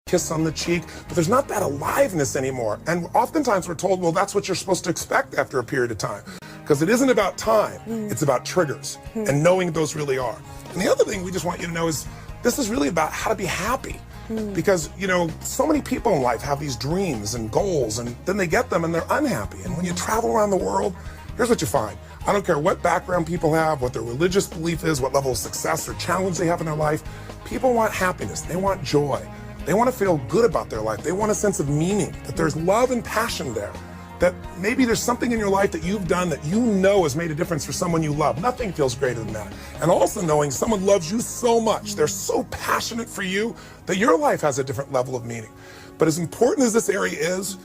kiss on the cheek, but there's not that aliveness anymore. And oftentimes we're told, well, that's what you're supposed to expect after a period of time. Because it isn't about time, it's about triggers and knowing those really are. And the other thing we just want you to know is this is really about how to be happy. Because, you know, so many people in life have these dreams and goals, and then they get them and they're unhappy. And when you travel around the world, here's what you find. I don't care what background people have, what their religious belief is, what level of success or challenge they have in their life, people want happiness, they want joy. They want to feel good about their life. They want a sense of meaning, that there's love and passion there, that maybe there's something in your life that you've done that you know has made a difference for someone you love. Nothing feels greater than that. And also knowing someone loves you so much, they're so passionate for you, that your life has a different level of meaning. But as important as this area is,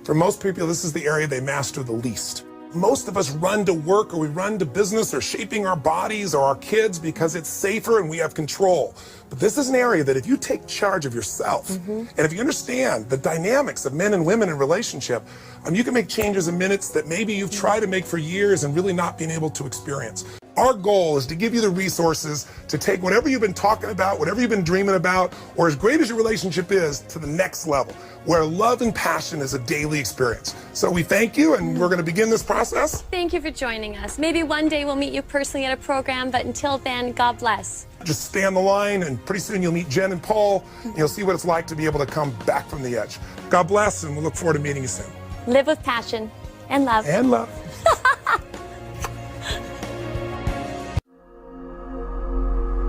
for most people, this is the area they master the least. Most of us run to work, or we run to business, or shaping our bodies or our kids because it's safer and we have control. But this is an area that if you take charge of yourself, and if you understand the dynamics of men and women in relationship, you can make changes in minutes that maybe you've tried to make for years and really not been able to experience. Our goal is to give you the resources to take whatever you've been talking about, whatever you've been dreaming about, or as great as your relationship is, to the next level, where love and passion is a daily experience. So we thank you, and we're going to begin this process. Thank you for joining us. Maybe one day we'll meet you personally at a program, but until then, God bless. Just stay on the line, and pretty soon you'll meet Jen and Paul, and you'll see what it's like to be able to come back from the edge. God bless, and we'll look forward to meeting you soon. Live with passion and love. And love.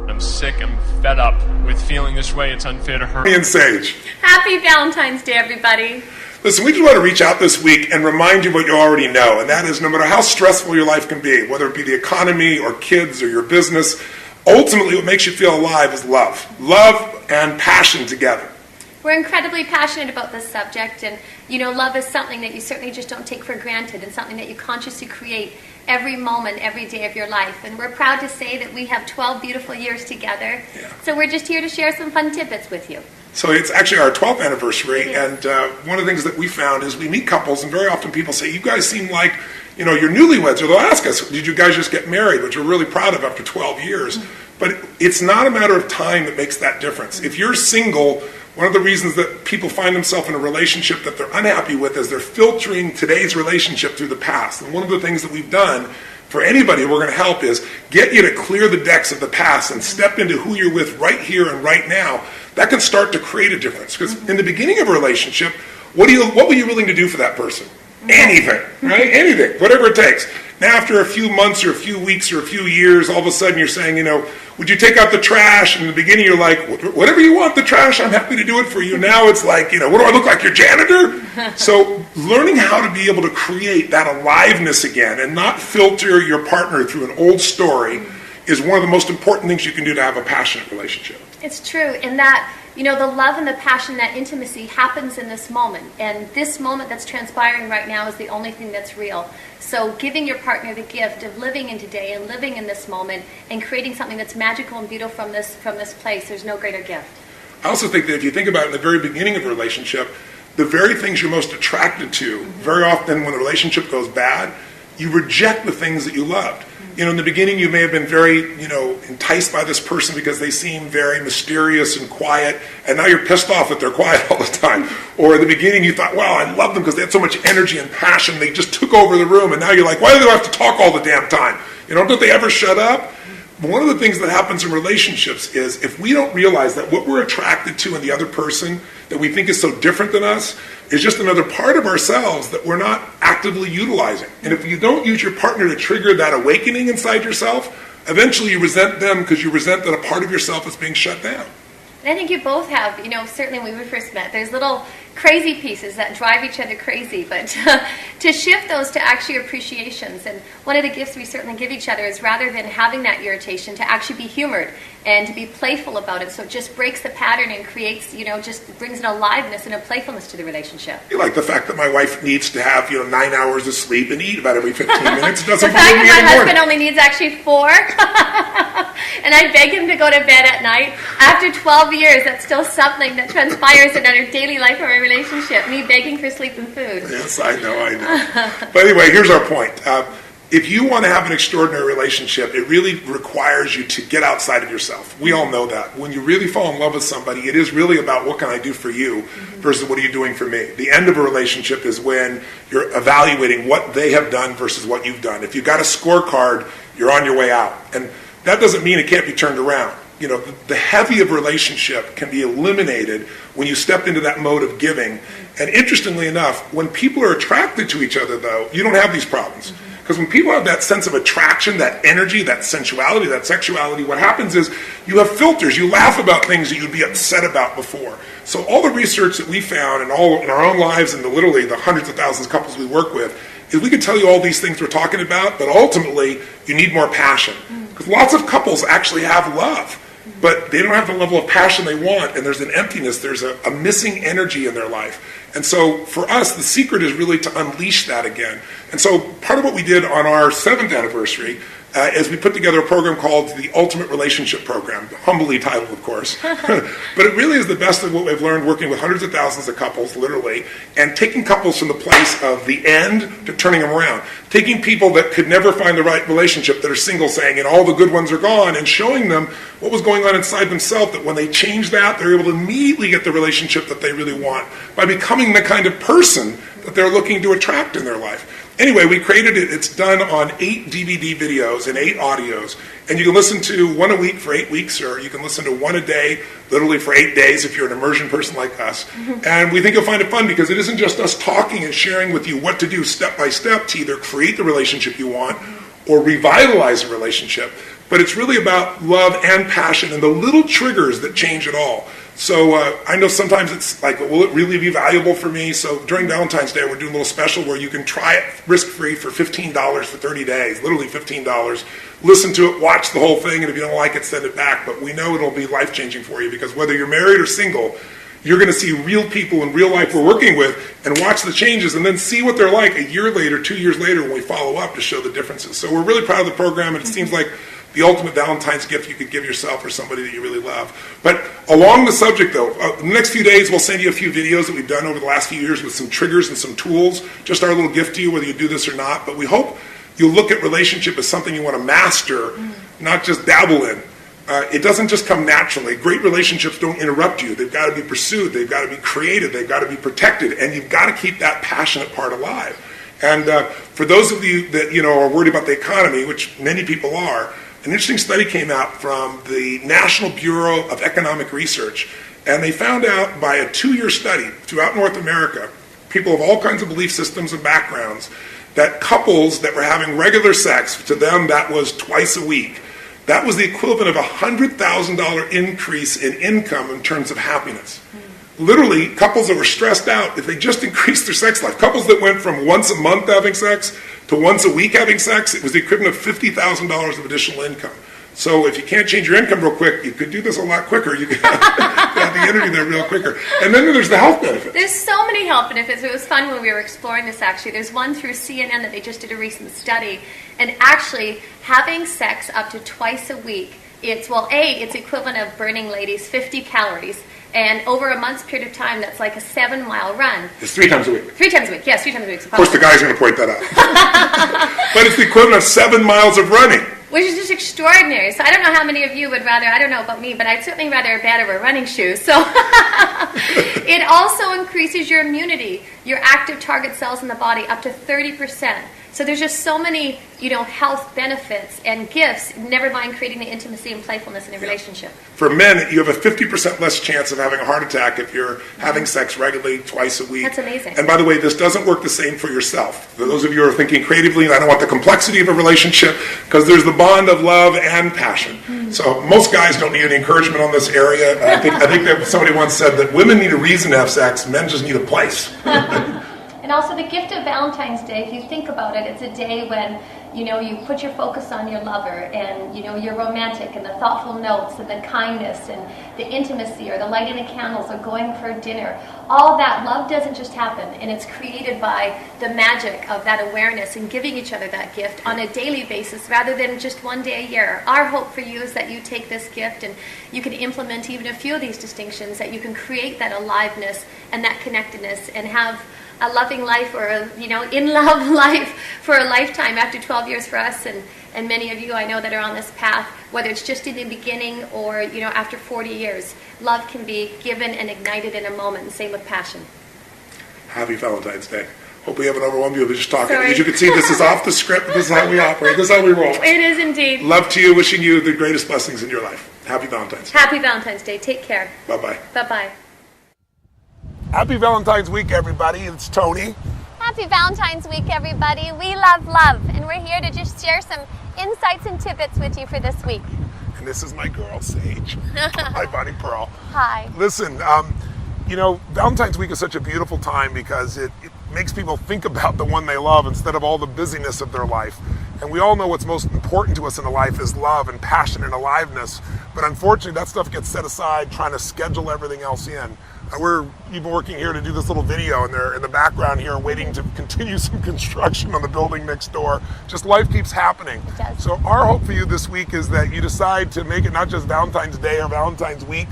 I'm sick and fed up with feeling this way. It's unfair to her. And Sage. Happy Valentine's Day, everybody. Listen, we just want to reach out this week and remind you what you already know, and that is no matter how stressful your life can be, whether it be the economy or kids or your business, ultimately what makes you feel alive is love. Love and passion together. We're incredibly passionate about this subject, and you know, love is something that you certainly just don't take for granted, and something that you consciously create every moment, every day of your life. And we're proud to say that we have 12 beautiful years together. Yeah. So we're just here to share some fun tidbits with you. So it's actually our 12th anniversary, and one of the things that we found is we meet couples, and very often people say, you guys seem like, you know, you're newlyweds, or they'll ask us, did you guys just get married, which we're really proud of after 12 years. But it's not a matter of time that makes that difference. If you're single, one of the reasons that people find themselves in a relationship that they're unhappy with is they're filtering today's relationship through the past. And one of the things that we've done for anybody we're going to help is get you to clear the decks of the past and step into who you're with right here and right now. That can start to create a difference. Because in the beginning of a relationship, what were you willing to do for that person? Anything, right? Anything, whatever it takes. Now after a few months or a few weeks or a few years, all of a sudden you're saying, you know, would you take out the trash? And in the beginning you're like, whatever you want, the trash, I'm happy to do it for you. Now it's like, you know, what do I look like, your janitor? So learning how to be able to create that aliveness again and not filter your partner through an old story is one of the most important things you can do to have a passionate relationship. It's true, and that, you know, the love and the passion, that intimacy happens in this moment. And this moment that's transpiring right now is the only thing that's real. So giving your partner the gift of living in today and living in this moment and creating something that's magical and beautiful from this place, there's no greater gift. I also think that if you think about it in the very beginning of a relationship, the very things you're most attracted to, very often when the relationship goes bad, you reject the things that you loved. You know, in the beginning you may have been very, you know, enticed by this person because they seem very mysterious and quiet, and now you're pissed off that they're quiet all the time. Or in the beginning you thought, wow, I love them because they had so much energy and passion, they just took over the room, and now you're like, why do they have to talk all the damn time? You know, don't they ever shut up? One of the things that happens in relationships is if we don't realize that what we're attracted to in the other person that we think is so different than us is just another part of ourselves that we're not actively utilizing. And if you don't use your partner to trigger that awakening inside yourself, eventually you resent them because you resent that a part of yourself is being shut down. And I think you both have, you know, certainly when we first met, there's little crazy pieces that drive each other crazy, but to shift those to actually appreciations. And one of the gifts we certainly give each other is rather than having that irritation, to actually be humored and to be playful about it. So it just breaks the pattern and creates, you know, just brings an aliveness and a playfulness to the relationship. You like the fact that my wife needs to have, you know, 9 hours of sleep and eat about every 15 minutes. It doesn't the fact bother me that my anymore. husband only needs actually 4. And I beg him to go to bed at night. After 12 years, that's still something that transpires in our daily life of our relationship. Me begging for sleep and food. Yes, I know. But anyway, here's our point. if you want to have an extraordinary relationship, it really requires you to get outside of yourself. We all know that. When you really fall in love with somebody, it is really about what can I do for you versus what are you doing for me. The end of a relationship is when you're evaluating what they have done versus what you've done. If you've got a scorecard, you're on your way out. And that doesn't mean it can't be turned around. You know, the heavy of relationship can be eliminated when you step into that mode of giving. And interestingly enough, when people are attracted to each other, though, you don't have these problems. Because when people have that sense of attraction, that energy, that sensuality, that sexuality, what happens is you have filters. You laugh about things that you'd be upset about before. So all the research that we found and all in our own lives and literally the hundreds of thousands of couples we work with is we can tell you all these things we're talking about, but ultimately you need more passion. Because lots of couples actually have love, but they don't have the level of passion they want, and there's an emptiness, there's a missing energy in their life. And so for us, the secret is really to unleash that again. And so part of what we did on our 7th anniversary is we put together a program called the Ultimate Relationship Program, humbly titled, of course. But it really is the best of what we've learned working with hundreds of thousands of couples, literally, and taking couples from the place of the end to turning them around. Taking people that could never find the right relationship, that are single, saying, and all the good ones are gone, and showing them what was going on inside themselves, that when they change that, they're able to immediately get the relationship that they really want by becoming the kind of person that they're looking to attract in their life. Anyway, we created it. It's done on 8 DVD videos and 8 audios. And you can listen to one a week for 8 weeks, or you can listen to one a day, literally for 8 days if you're an immersion person like us. And we think you'll find it fun because it isn't just us talking and sharing with you what to do step by step to either create the relationship you want or revitalize a relationship. But it's really about love and passion and the little triggers that change it all. So I know sometimes it's like, will it really be valuable for me? So during Valentine's Day, we're doing a little special where you can try it risk-free for $15 for 30 days, literally $15. Listen to it, watch the whole thing, and if you don't like it, send it back. But we know it'll be life-changing for you because whether you're married or single, you're going to see real people in real life we're working with and watch the changes and then see what they're like a year later, 2 years later when we follow up to show the differences. So we're really proud of the program, and it seems like the ultimate Valentine's gift you could give yourself or somebody that you really love. But along the subject, though, the next few days we'll send you a few videos that we've done over the last few years with some triggers and some tools, just our little gift to you, whether you do this or not. But we hope you'll look at relationship as something you want to master, not just dabble in. It doesn't just come naturally. Great relationships don't interrupt you. They've got to be pursued. They've got to be created. They've got to be protected. And you've got to keep that passionate part alive. And for those of you that are worried about the economy, which many people are, an interesting study came out from the National Bureau of Economic Research, and they found out by a 2-year study throughout North America, people of all kinds of belief systems and backgrounds, that couples that were having regular sex, to them that was twice a week, that was the equivalent of a $100,000 increase in income in terms of happiness. Literally, couples that were stressed out, if they just increased their sex life, couples that went from once a month having sex to once a week having sex, it was the equivalent of $50,000 of additional income. So if you can't change your income real quick, you could do this a lot quicker. You could have the energy there real quicker. And then there's the health benefits. There's so many health benefits. It was fun when we were exploring this, actually. There's one through CNN that they just did a recent study. And actually, having sex up to twice a week, it's equivalent of burning, ladies, 50 calories. And over a month's period of time, that's like a 7-mile run. It's 3 times a week. 3 times a week, yes, 3 times a week. Of course, the guy's going to point that out. But it's the equivalent of 7 miles of running. Which is just extraordinary. So I don't know how many of you would rather, I don't know about me, but I'd certainly rather a bed over running shoes. So it also increases your immunity, your active target cells in the body up to 30%. So there's just so many, health benefits and gifts, never mind creating the intimacy and playfulness in a relationship. For men, you have a 50% less chance of having a heart attack if you're having sex regularly twice a week. That's amazing. And by the way, this doesn't work the same for yourself. For those of you who are thinking creatively, and I don't want the complexity of a relationship, because there's the bond of love and passion. So most guys don't need any encouragement on this area. I think that somebody once said that women need a reason to have sex, men just need a place. And also the gift of Valentine's Day, if you think about it, it's a day when, you put your focus on your lover and, you're romantic and the thoughtful notes and the kindness and the intimacy or the lighting the candles or going for dinner. All that love doesn't just happen, and it's created by the magic of that awareness and giving each other that gift on a daily basis rather than just one day a year. Our hope for you is that you take this gift and you can implement even a few of these distinctions, that you can create that aliveness and that connectedness and have a loving life, or a, in love life for a lifetime after 12 years for us, and many of you I know that are on this path, whether it's just in the beginning or after 40 years. Love can be given and ignited in a moment, and same with passion. Happy Valentine's Day. Hope we haven't overwhelmed you. We're just talking. As you can see, this is off the script. This is how we operate. This is how we roll. It is indeed. Love to you. Wishing you the greatest blessings in your life. Happy Valentine's Day. Happy Valentine's Day. Take care. Bye-bye. Bye-bye. Happy Valentine's Week, everybody. It's Tony. Happy Valentine's Week, everybody. We love love, and we're here to just share some insights and tidbits with you for this week. And this is my girl, Sage. Hi, Bonnie Pearl. Hi. Listen, Valentine's Week is such a beautiful time because it makes people think about the one they love instead of all the busyness of their life. And we all know what's most important to us in a life is love and passion and aliveness. But unfortunately, that stuff gets set aside trying to schedule everything else in. We're even working here to do this little video, and they're in the background here waiting to continue some construction on the building next door. Just life keeps happening. It does. So our hope for you this week is that you decide to make it not just Valentine's Day or Valentine's Week,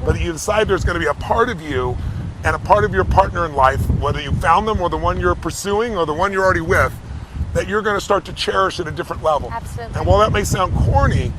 but you decide there's going to be a part of you and a part of your partner in life, whether you found them or the one you're pursuing or the one you're already with, that you're going to start to cherish at a different level. Absolutely. And while that may sound corny,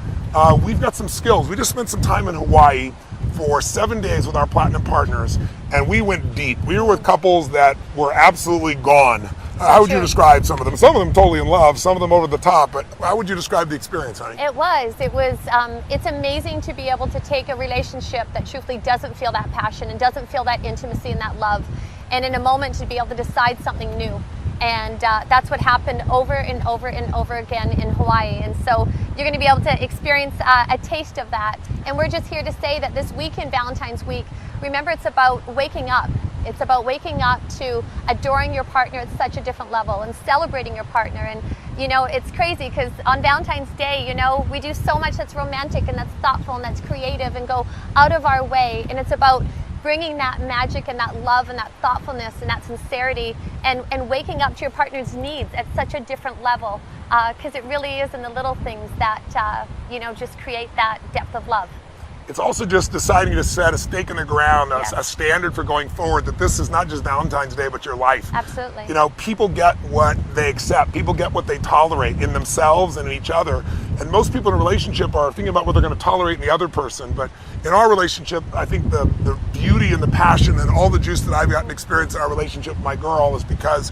we've got some skills. We just spent some time in Hawaii for 7 days with our platinum partners, and we went deep. We were with couples that were absolutely gone. How would you describe some of them? Some of them totally in love, some of them over the top, but how would you describe the experience, honey? It's amazing to be able to take a relationship that truthfully doesn't feel that passion and doesn't feel that intimacy and that love, and in a moment to be able to decide something new. And that's what happened over and over and over again in Hawaii. And so you're going to be able to experience a taste of that. And we're just here to say that this weekend, Valentine's Week, remember, it's about waking up. It's about waking up to adoring your partner at such a different level and celebrating your partner. And, it's crazy because on Valentine's Day, we do so much that's romantic and that's thoughtful and that's creative and go out of our way. And it's about bringing that magic and that love and that thoughtfulness and that sincerity and waking up to your partner's needs at such a different level, because it really is in the little things that, just create that depth of love. It's also just deciding to set a stake in the ground, Yes. a standard for going forward, that this is not just Valentine's Day, but your life. Absolutely. People get what they accept. People get what they tolerate in themselves and in each other. And most people in a relationship are thinking about what they're going to tolerate in the other person. But in our relationship, I think the beauty and the passion and all the juice that I've gotten to experience in our relationship with my girl is because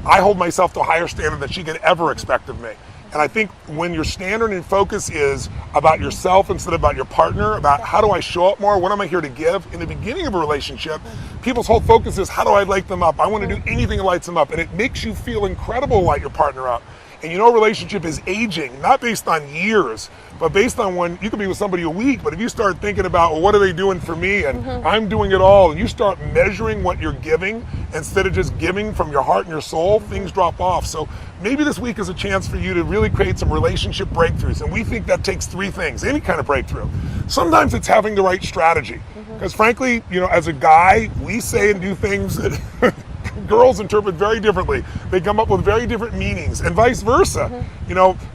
I hold myself to a higher standard than she could ever expect of me. And I think when your standard and focus is about yourself instead of about your partner, about how do I show up more, what am I here to give? In the beginning of a relationship, people's whole focus is how do I light them up? I want to do anything that lights them up. And it makes you feel incredible to light your partner up. And a relationship is aging, not based on years, but based on when you could be with somebody a week, but if you start thinking about, well, what are they doing for me? And I'm doing it all, and you start measuring what you're giving instead of just giving from your heart and your soul, things drop off. So maybe this week is a chance for you to really create some relationship breakthroughs. And we think that takes three things, any kind of breakthrough. Sometimes it's having the right strategy. Because frankly, as a guy, we say and do things that girls interpret very differently. They come up with very different meanings, and vice versa.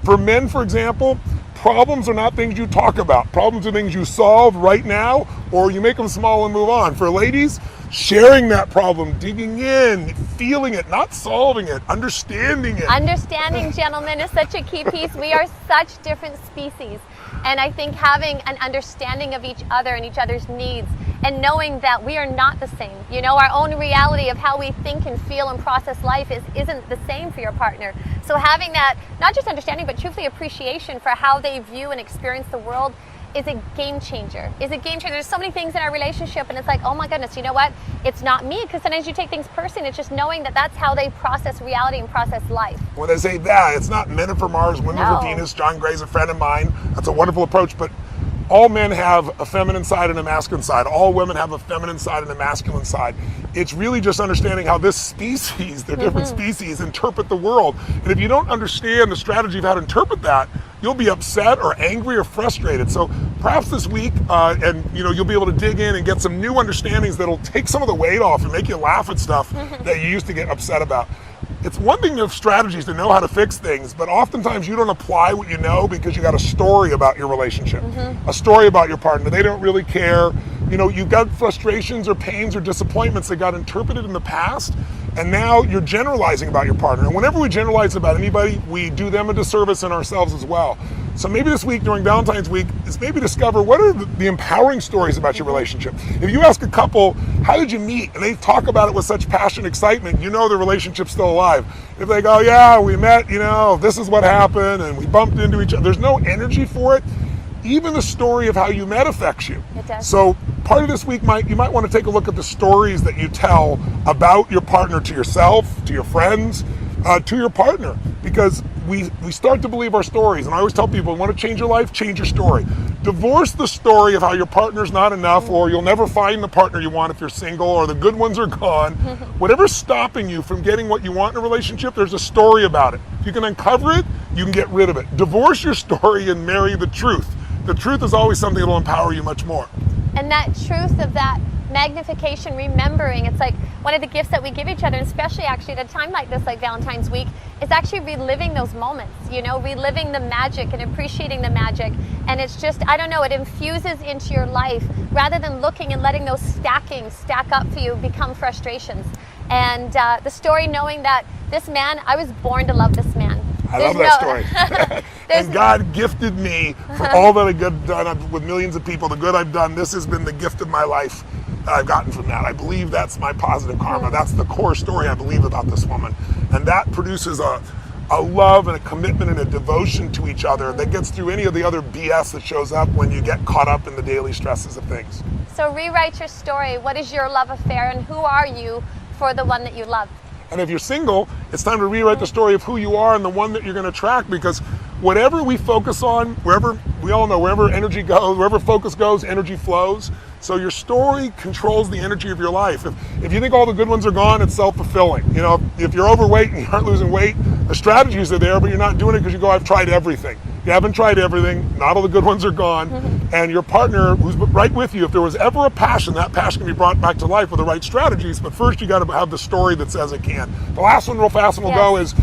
For men, for example, problems are not things you talk about. Problems are things you solve right now, or you make them small and move on. For ladies, sharing that problem, digging in, feeling it, not solving it, understanding it. Understanding, gentlemen, is such a key piece. We are such different species. And I think having an understanding of each other and each other's needs and knowing that we are not the same. Our own reality of how we think and feel and process life isn't the same for your partner. So having that, not just understanding, but truthfully appreciation for how they view and experience the world is a game changer. There's so many things in our relationship, and it's like, oh my goodness, you know what? It's not me, because sometimes you take things personally. It's just knowing that that's how they process reality and process life. When they say that, it's not men are for Mars, women are for Venus. John Gray's a friend of mine. That's a wonderful approach, but all men have a feminine side and a masculine side. All women have a feminine side and a masculine side. It's really just understanding how this species, they're different species, interpret the world. And if you don't understand the strategy of how to interpret that, you'll be upset or angry or frustrated. So perhaps this week, you'll be able to dig in and get some new understandings that'll take some of the weight off and make you laugh at stuff that you used to get upset about. it's one thing to have strategies to know how to fix things, but oftentimes you don't apply what you know because you got a story about your relationship, a story about your partner. They don't really care. You know, you've got frustrations or pains or disappointments that got interpreted in the past, and now you're generalizing about your partner. And whenever we generalize about anybody, we do them a disservice and ourselves as well. So maybe this week during Valentine's Week is maybe discover what are the empowering stories about your relationship. If you ask a couple, how did you meet? And they talk about it with such passion and excitement, you know the relationship's still alive. If they go, yeah, we met, you know, this is what happened and we bumped into each other, there's no energy for it. Even the story of how you met affects you. It does. So part of this week you might want to take a look at the stories that you tell about your partner to yourself, to your friends, to your partner, because we start to believe our stories. And I always tell people, you want to change your life, change your story. Divorce the story of how your partner's not enough, or you'll never find the partner you want if you're single, or the good ones are gone. Whatever's stopping you from getting what you want in a relationship, there's a story about it. If you can uncover it, you can get rid of it. Divorce your story and marry the truth. The truth is always something that will empower you much more. And that truth of that magnification, remembering, it's like one of the gifts that we give each other, especially actually at a time like this, like Valentine's Week, is actually reliving those moments, you know, reliving the magic and appreciating the magic. And it's just, I don't know, it infuses into your life rather than looking and letting those stack up for you become frustrations. And the story knowing that this man, I was born to love this man. I love that story. And God gifted me for all that I've done with millions of people, the good I've done. This has been the gift of my life that I've gotten from that. I believe that's my positive karma. That's the core story I believe about this woman. And that produces a love and a commitment and a devotion to each other that gets through any of the other BS that shows up when you get caught up in the daily stresses of things. So rewrite your story. What is your love affair, and who are you for the one that you love? And if you're single, it's time to rewrite the story of who you are and the one that you're going to attract, because whatever we focus on, wherever, we all know, wherever energy goes, wherever focus goes, energy flows. So your story controls the energy of your life. If you think all the good ones are gone, it's self-fulfilling. You know, if you're overweight and you aren't losing weight, the strategies are there, but you're not doing it because you go, I've tried everything. You haven't tried everything, not all the good ones are gone, and your partner who's right with you, if there was ever a passion, that passion can be brought back to life with the right strategies, but first you got to have the story that says it can. The last one real fast and we'll go is,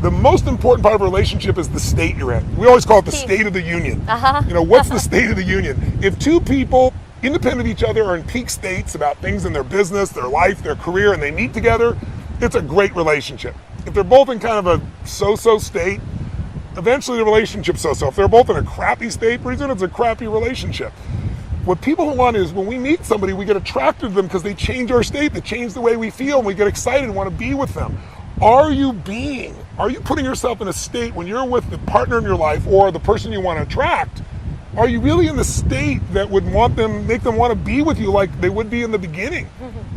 the most important part of a relationship is the state you're in. We always call it the state of the union. You know, what's the state of the union? If two people, independent of each other, are in peak states about things in their business, their life, their career, and they meet together, it's a great relationship. If they're both in kind of a so-so state, eventually the relationship's so-so. If they're both in a crappy state, pretty soon it's a crappy relationship. What people want is when we meet somebody, we get attracted to them because they change our state, they change the way we feel, and we get excited and want to be with them. Are you putting yourself in a state when you're with the partner in your life or the person you want to attract? Are you really in the state that would make them want to be with you like they would be in the beginning?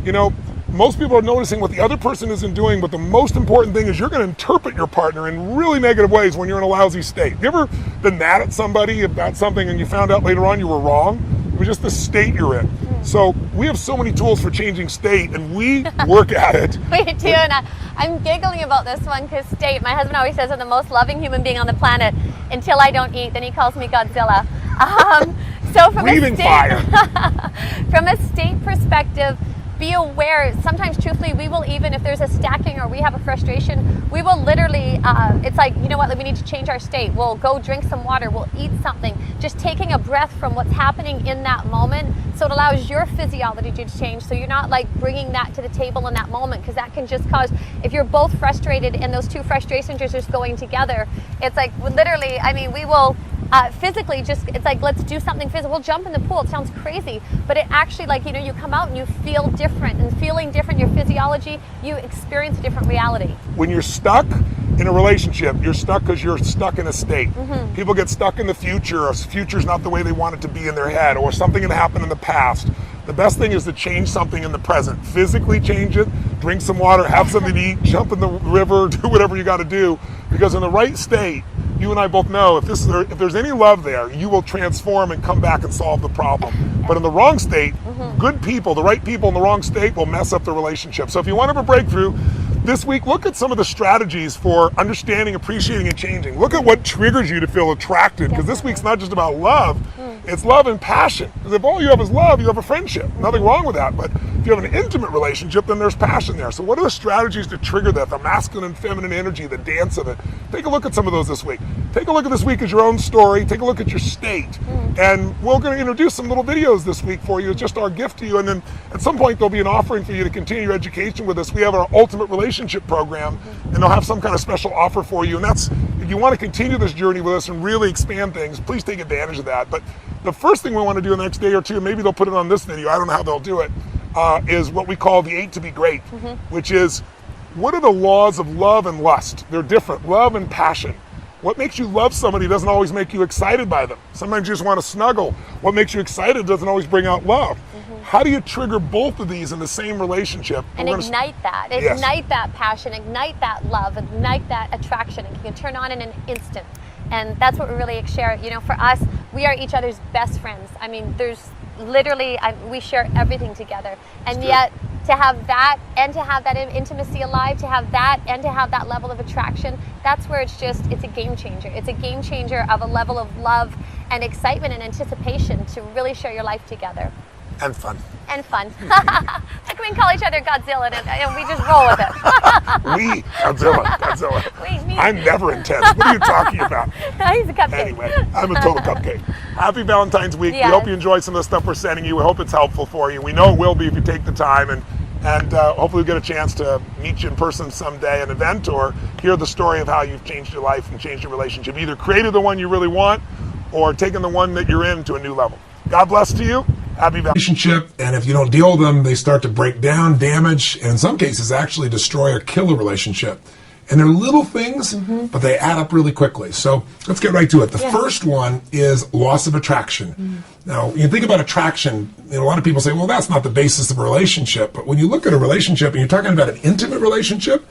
You know, most people are noticing what the other person isn't doing, but the most important thing is you're going to interpret your partner in really negative ways when you're in a lousy state. You ever been mad at somebody about something and you found out later on you were wrong? It was just the state you're in. So we have so many tools for changing state, and we work at it. We do, and I'm giggling about this one because state, my husband always says I'm the most loving human being on the planet until I don't eat, then he calls me Godzilla. So from from a state perspective, be aware, sometimes truthfully, we will even, if there's a stacking or we have a frustration, we will literally, it's like, you know what, we need to change our state. We'll go drink some water, we'll eat something. Just taking a breath from what's happening in that moment, so it allows your physiology to change, so you're not like bringing that to the table in that moment, because that can just cause, if you're both frustrated and those two frustrations are just going together, it's like literally, I mean, we will, physically just, it's like, let's do something physical. We'll jump in the pool. It sounds crazy, but it actually, like, you know, you come out and you feel different, and feeling different, your physiology, you experience a different reality. When you're stuck in a relationship, you're stuck because you're stuck in a state. People get stuck in the future, or future's not the way they want it to be in their head, or something that happened in the past. The best thing is to change something in the present. Physically change it, drink some water, have something to eat, jump in the river, do whatever you got to do, because in the right state, you and I both know if there's any love there, you will transform and come back and solve the problem. But in the wrong state, good people, the right people in the wrong state will mess up the relationship. So if you want to have a breakthrough, this week, look at some of the strategies for understanding, appreciating, and changing. Look at what triggers you to feel attracted, because this week's not just about love, it's love and passion. Because if all you have is love, you have a friendship. Nothing wrong with that. But if you have an intimate relationship, then there's passion there. So what are the strategies to trigger that, the masculine and feminine energy, the dance of it? Take a look at some of those this week. Take a look at this week as your own story. Take a look at your state. And we're going to introduce some little videos this week for you. It's just our gift to you. And then at some point, there'll be an offering for you to continue your education with us. We have our Ultimate Relationship Program, and they'll have some kind of special offer for you. And that's, if you want to continue this journey with us and really expand things, please take advantage of that. But the first thing we want to do in the next day or two, and maybe they'll put it on this video, I don't know how they'll do it, is what we call the 8 to be great, which is, what are the laws of love and lust? They're different, love and passion. What makes you love somebody doesn't always make you excited by them. Sometimes you just want to snuggle. What makes you excited doesn't always bring out love. How do you trigger both of these in the same relationship? And ignite that. Ignite that passion, ignite that love, ignite that attraction. And you can turn on in an instant. And that's what we really share. You know, for us, we are each other's best friends. I mean, there's literally, we share everything together. And yet, to have that and to have that intimacy alive, to have that and to have that level of attraction, that's where it's a game changer. It's a game changer of a level of love and excitement and anticipation to really share your life together. And fun. And fun. Like we can call each other Godzilla and we just roll with it. Godzilla. I'm never intense. What are you talking about? He's a cupcake. Anyway, I'm a total cupcake. Happy Valentine's Week. Yeah. We hope you enjoy some of the stuff we're sending you. We hope it's helpful for you. We know it will be if you take the time, and hopefully we'll get a chance to meet you in person someday at an event, or hear the story of how you've changed your life and changed your relationship. Either created the one you really want or taken the one that you're in to a new level. God bless to you. Happy relationship, and if you don't deal with them, they start to break down, damage, and in some cases actually destroy or kill a relationship. And they're little things, but they add up really quickly. So let's get right to it. The first one is loss of attraction. Now, you think about attraction, a lot of people say, well, that's not the basis of a relationship. But when you look at a relationship and you're talking about an intimate relationship,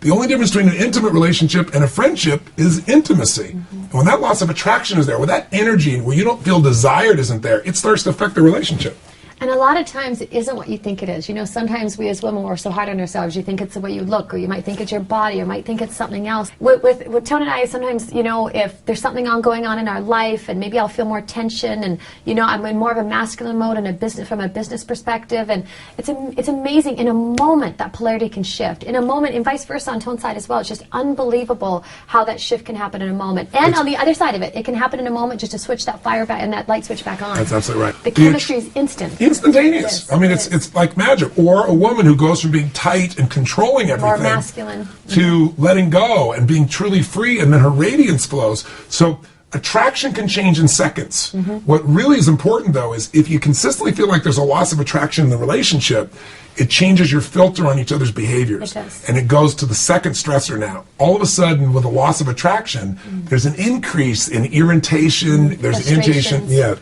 the only difference between an intimate relationship and a friendship is intimacy. And when that loss of attraction is there, when that energy, where you don't feel desired isn't there, it starts to affect the relationship. And a lot of times it isn't what you think it is. You know, sometimes we as women, we're so hard on ourselves. You think it's the way you look, or you might think it's your body, or you might think it's something else. With Tony and I, sometimes, you know, if there's something going on in our life, and maybe I'll feel more tension, and, you know, I'm in more of a masculine mode and from a business perspective, and it's amazing. In a moment, that polarity can shift. In a moment, and vice versa on Tone's side as well. It's just unbelievable how that shift can happen in a moment. And on the other side of it, it can happen in a moment just to switch that fire back and that light switch back on. That's absolutely right. The chemistry is instant. Instantaneous. I mean, it's like magic. Or a woman who goes from being tight and controlling everything, more masculine, to letting go and being truly free, and then her radiance flows. So attraction can change in seconds. What really is important, though, is if you consistently feel like there's a loss of attraction in the relationship, it changes your filter on each other's behaviors. It does. And it goes to the second stressor now. All of a sudden, with a loss of attraction, there's an increase in irritation, there's irritation. Yeah.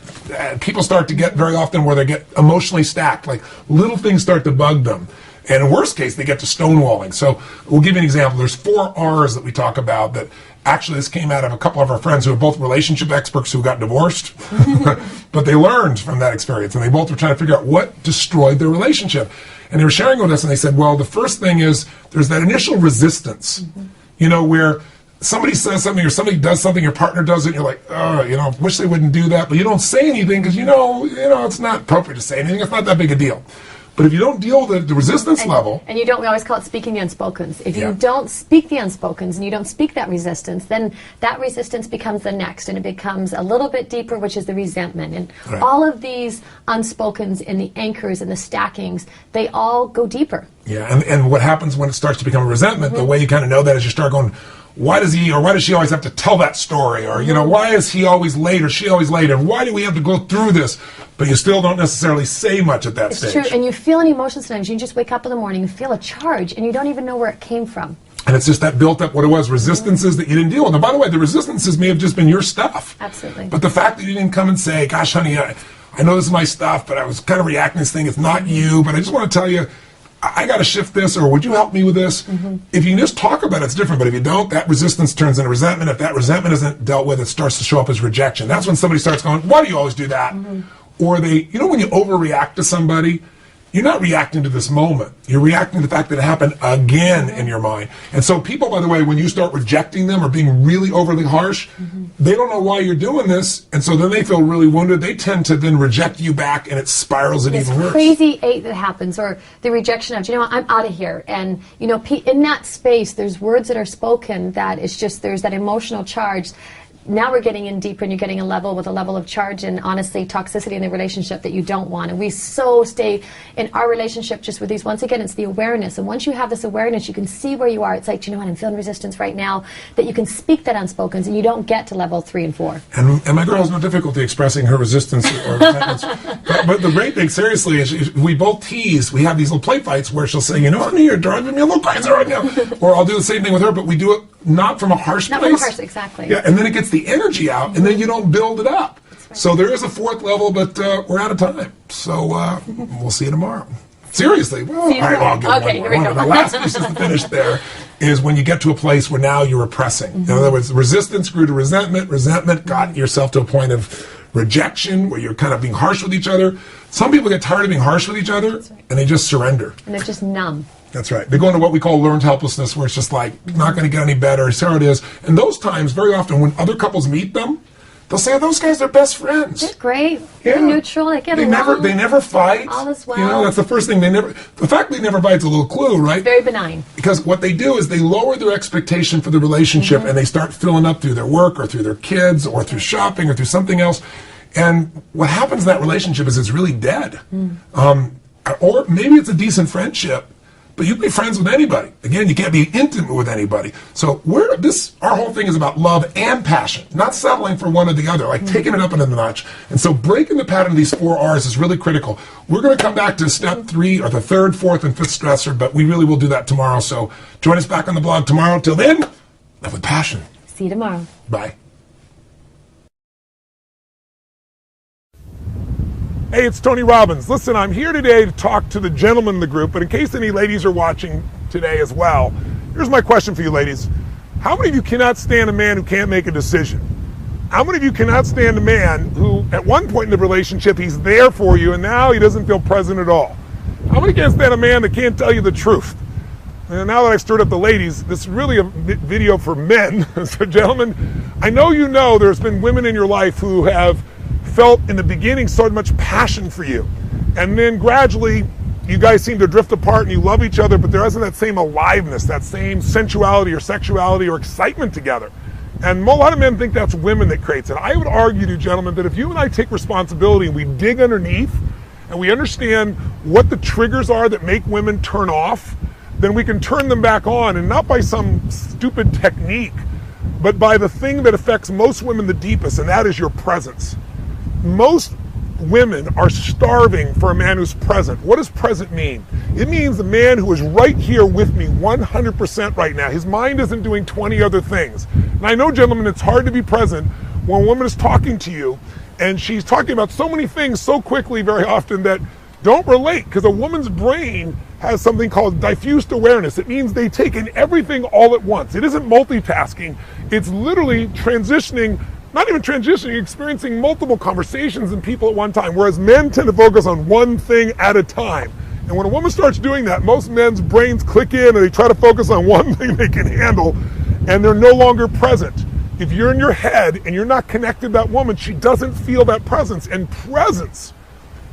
People start to get very often where they get emotionally stacked, like little things start to bug them. And in worst case, they get to stonewalling. So we'll give you an example. There's 4 R's that we talk about that actually this came out of a couple of our friends who are both relationship experts who got divorced, but they learned from that experience, and they both were trying to figure out what destroyed their relationship. And they were sharing with us, and they said, well, the first thing is there's that initial resistance, you know, where somebody says something or somebody does something, your partner does it, and you're like, oh, you know, wish they wouldn't do that, but you don't say anything because you know, it's not appropriate to say anything. It's not that big a deal. But if you don't deal with the resistance level... And we always call it speaking the unspokens. If you don't speak the unspokens and you don't speak that resistance, then that resistance becomes the next, and it becomes a little bit deeper, which is the resentment. And all of these unspokens and the anchors and the stackings, they all go deeper. Yeah, and what happens when it starts to become a resentment, the way you kind of know that is you start going, why does he or why does she always have to tell that story? Or, you know, why is he always late or she always late? And why do we have to go through this? But you still don't necessarily say much at that stage. It's true, and you feel an emotion sometimes. You just wake up in the morning and feel a charge, and you don't even know where it came from. And it's just that built up, what it was, resistances that you didn't deal with. And by the way, the resistances may have just been your stuff. Absolutely. But the fact that you didn't come and say, gosh, honey, I know this is my stuff, but I was kind of reacting to this thing. It's not you, but I just want to tell you, I got to shift this, or would you help me with this? If you can just talk about it, it's different. But if you don't, that resistance turns into resentment. If that resentment isn't dealt with, it starts to show up as rejection. That's when somebody starts going, why do you always do that? Or they, you know, when you overreact to somebody, you're not reacting to this moment. You're reacting to the fact that it happened again in your mind. And so people, by the way, when you start rejecting them or being really overly harsh, they don't know why you're doing this. And so then they feel really wounded. They tend to then reject you back, and it spirals it even worse. Crazy eight that happens, or the rejection of, you know what, I'm out of here. And, you know, in that space, there's words that are spoken that it's just, there's that emotional charge. Now we're getting in deeper, and you're getting a level of charge and honestly toxicity in the relationship that you don't want. And we so stay in our relationship just with these. Once again, it's the awareness. And once you have this awareness, you can see where you are. It's like, you know what, I'm feeling resistance right now. That you can speak that unspoken, and you don't get to level 3 and 4. And my girl has no difficulty expressing her resistance or resentments. But the great thing, seriously, is we both tease. We have these little play fights where she'll say, you know, honey, you're driving me a little crazy right now. Or I'll do the same thing with her, but we do it not from a harsh place. Not from a harsh, exactly. Yeah, and then it gets the energy out, and then you don't build it up. Right. So there is a 4th level, but we're out of time. So we'll see you tomorrow. Seriously. Well, all right, well, I'll give okay, one more. The last piece is to finish there is when you get to a place where now you're repressing. In other words, resistance grew to resentment. Resentment got yourself to a point of rejection where you're kind of being harsh with each other. Some people get tired of being harsh with each other, and they just surrender. And they're just numb. That's right. They go into what we call learned helplessness, where it's just like, not going to get any better. It's how it is. And those times, very often, when other couples meet them, they'll say, oh, those guys are best friends. They're great. Yeah. They're neutral. They get along. They never fight. All is well. You know, that's the first thing. The fact they never fight is a little clue, right? Very benign. Because what they do is they lower their expectation for the relationship, and they start filling up through their work or through their kids or through shopping or through something else. And what happens in that relationship is it's really dead. Or maybe it's a decent friendship, but you can be friends with anybody. Again, you can't be intimate with anybody. So our whole thing is about love and passion, not settling for one or the other, like taking it up another notch. And so breaking the pattern of these 4 R's is really critical. We're going to come back to step 3, or the 3rd, 4th, and 5th stressor, but we really will do that tomorrow. So join us back on the blog tomorrow. Till then, live with passion. See you tomorrow. Bye. Hey, it's Tony Robbins. Listen, I'm here today to talk to the gentlemen in the group, but in case any ladies are watching today as well, here's my question for you ladies. How many of you cannot stand a man who can't make a decision? How many of you cannot stand a man who, at one point in the relationship, he's there for you, and now he doesn't feel present at all? How many can't stand a man that can't tell you the truth? And now that I've stirred up the ladies, this is really a video for men. So gentlemen, I know you know there's been women in your life who have felt in the beginning so much passion for you, and then gradually you guys seem to drift apart and you love each other, but there isn't that same aliveness, that same sensuality or sexuality or excitement together. And a lot of men think that's women that creates it. I would argue to you, gentlemen, that if you and I take responsibility and we dig underneath and we understand what the triggers are that make women turn off, then we can turn them back on, and not by some stupid technique, but by the thing that affects most women the deepest, and that is your presence. Most women are starving for a man who's present. What does present mean? It means a man who is right here with me 100% right now. His mind isn't doing 20 other things. And I know, gentlemen, it's hard to be present when a woman is talking to you and she's talking about so many things so quickly very often that don't relate, because a woman's brain has something called diffused awareness. It means they take in everything all at once. It isn't multitasking. It's literally transitioning. Not even transitioning, experiencing multiple conversations and people at one time, whereas men tend to focus on one thing at a time. And when a woman starts doing that, most men's brains click in and they try to focus on one thing they can handle, and they're no longer present. If you're in your head and you're not connected to that woman, she doesn't feel that presence. And presence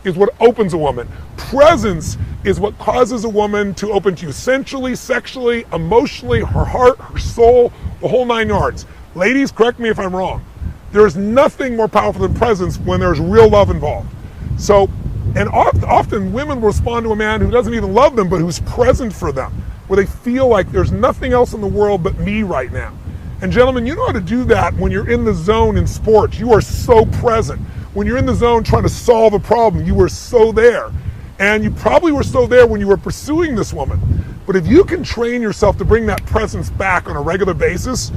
is what opens a woman. Presence is what causes a woman to open to you sensually, sexually, emotionally, her heart, her soul, the whole 9 yards. Ladies, correct me if I'm wrong. There is nothing more powerful than presence when there's real love involved. So, and often women will respond to a man who doesn't even love them, but who's present for them, where they feel like there's nothing else in the world but me right now. And gentlemen, you know how to do that when you're in the zone in sports. You are so present. When you're in the zone trying to solve a problem, you were so there. And you probably were so there when you were pursuing this woman. But if you can train yourself to bring that presence back on a regular basis,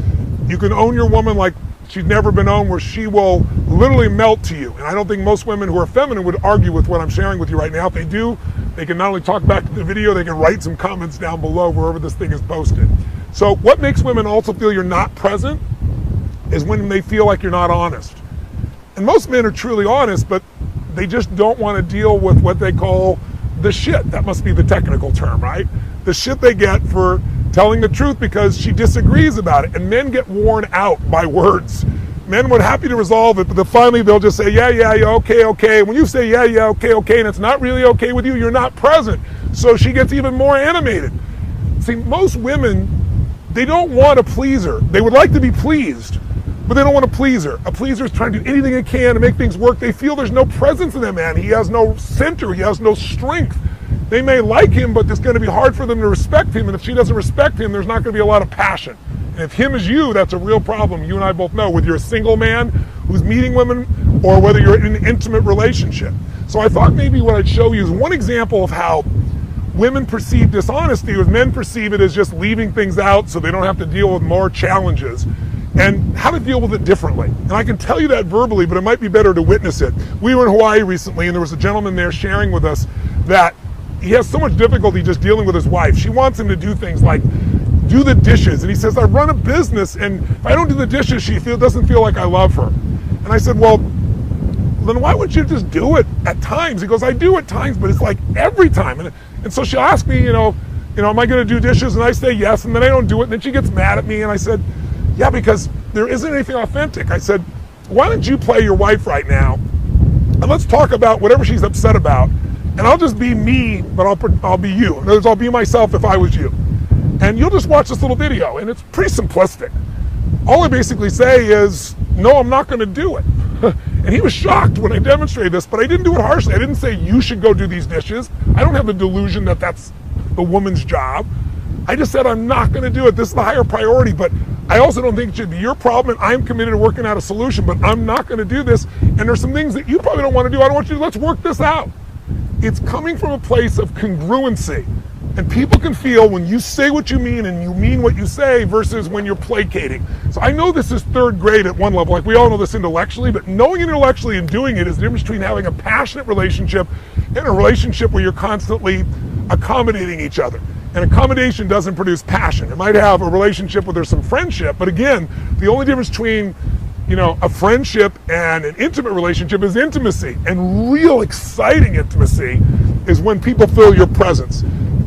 you can own your woman like she's never been owned, where she will literally melt to you. And I don't think most women who are feminine would argue with what I'm sharing with you right now. If they do, they can not only talk back to the video, they can write some comments down below wherever this thing is posted. So what makes women also feel you're not present is when they feel like you're not honest. And most men are truly honest, but they just don't want to deal with what they call the shit. That must be the technical term, right? The shit they get for telling the truth because she disagrees about it. And men get worn out by words. Men would happy to resolve it, but then finally they'll just say, yeah, okay. When you say, yeah, okay, and it's not really okay with you, you're not present. So she gets even more animated. See, most women, they don't want a pleaser. They would like to be pleased, but they don't want a pleaser. A pleaser is trying to do anything they can to make things work. They feel there's no presence in that man. He has no center. He has no strength. They may like him, but it's going to be hard for them to respect him. And if she doesn't respect him, there's not going to be a lot of passion. And if him is you, that's a real problem. You and I both know, whether you're a single man who's meeting women or whether you're in an intimate relationship. So I thought maybe what I'd show you is one example of how women perceive dishonesty, as men perceive it as just leaving things out so they don't have to deal with more challenges, and how to deal with it differently. And I can tell you that verbally, but it might be better to witness it. We were in Hawaii recently, and there was a gentleman there sharing with us that he has so much difficulty just dealing with his wife. She wants him to do things like do the dishes, and he says, I run a business, and if I don't do the dishes, she doesn't feel like I love her. And I said, well, then why would you just do it at times? He goes, I do at times, but it's like every time. And so she'll ask me, am I going to do dishes? And I say yes, and then I don't do it, and then she gets mad at me, and I said, yeah, because there isn't anything authentic. I said, why don't you play your wife right now, and let's talk about whatever she's upset about, and I'll just be me, but I'll be you. In other words, I'll be myself if I was you. And you'll just watch this little video, and it's pretty simplistic. All I basically say is, no, I'm not going to do it. And he was shocked when I demonstrated this, but I didn't do it harshly. I didn't say you should go do these dishes. I don't have the delusion that that's the woman's job. I just said I'm not going to do it. This is the higher priority, but I also don't think it should be your problem, and I'm committed to working out a solution, but I'm not going to do this. And there's some things that you probably don't want to do. I don't want you to, let's work this out. It's coming from a place of congruency. And people can feel when you say what you mean and you mean what you say versus when you're placating. So I know this is third grade at one level, like we all know this intellectually, but knowing it intellectually and doing it is the difference between having a passionate relationship and a relationship where you're constantly accommodating each other. And accommodation doesn't produce passion. It might have a relationship where there's some friendship, but again, the only difference between a friendship and an intimate relationship is intimacy. And real exciting intimacy is when people feel your presence.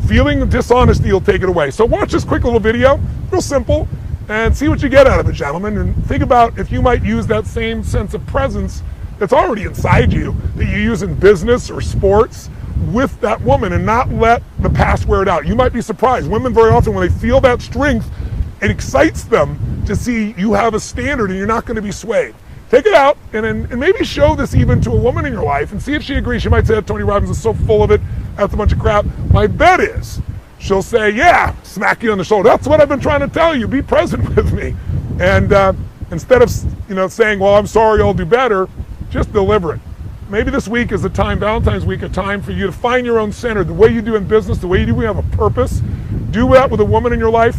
Feeling dishonesty will take it away. So watch this quick little video, real simple, and see what you get out of it, gentlemen. And think about if you might use that same sense of presence that's already inside you, that you use in business or sports, with that woman, and not let the past wear it out. You might be surprised. Women very often, when they feel that strength, it excites them to see you have a standard and you're not going to be swayed. Take it out and maybe show this even to a woman in your life and see if she agrees. She might say, Tony Robbins is so full of it, that's a bunch of crap. My bet is she'll say, yeah, smack you on the shoulder. That's what I've been trying to tell you. Be present with me. And instead of saying, well, I'm sorry, I'll do better, just deliver it. Maybe this week is a time, Valentine's week, a time for you to find your own center, the way you do in business, the way you do, we have a purpose. Do that with a woman in your life.